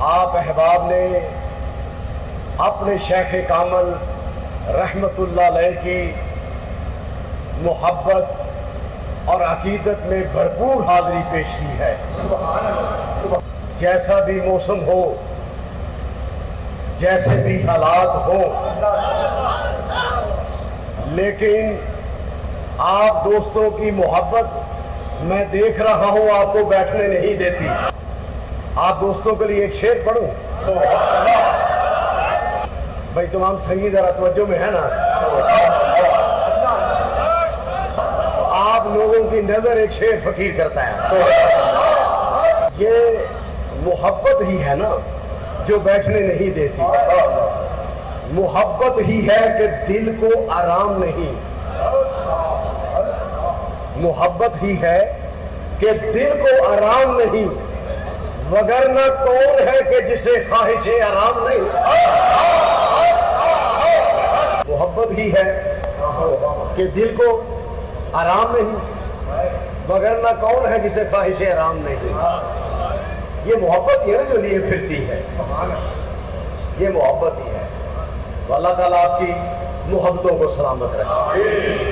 آپ احباب نے اپنے شیخ کامل رحمت اللہ علیہ کی محبت اور عقیدت میں بھرپور حاضری پیش کی ہے۔ سبحان اللہ۔ جیسا بھی موسم ہو، جیسے بھی حالات ہوں، لیکن آپ دوستوں کی محبت میں دیکھ رہا ہوں آپ کو بیٹھنے نہیں دیتی۔ آپ دوستوں کے لیے ایک شعر پڑھوں؟ بھائی تمام سنگی ذرا توجہ میں ہے نا؟ آپ لوگوں کی نظر ایک شعر فقیر کرتا ہے۔ یہ محبت ہی ہے نا جو بیٹھنے نہیں دیتی، محبت ہی ہے کہ دل کو آرام نہیں، محبت ہی ہے کہ دل کو آرام نہیں، وگرنہ کون ہے کہ جسے خواہش آرام نہیں۔ محبت ہی ہے کہ دل کو آرام نہیں، وگرنہ کون ہے جسے خواہش آرام نہیں۔ یہ محبت ہی ہے جو لیے پھرتی ہے، یہ محبت ہی ہے۔ اللہ تعالیٰ آپ کی محبتوں کو سلامت رکھے۔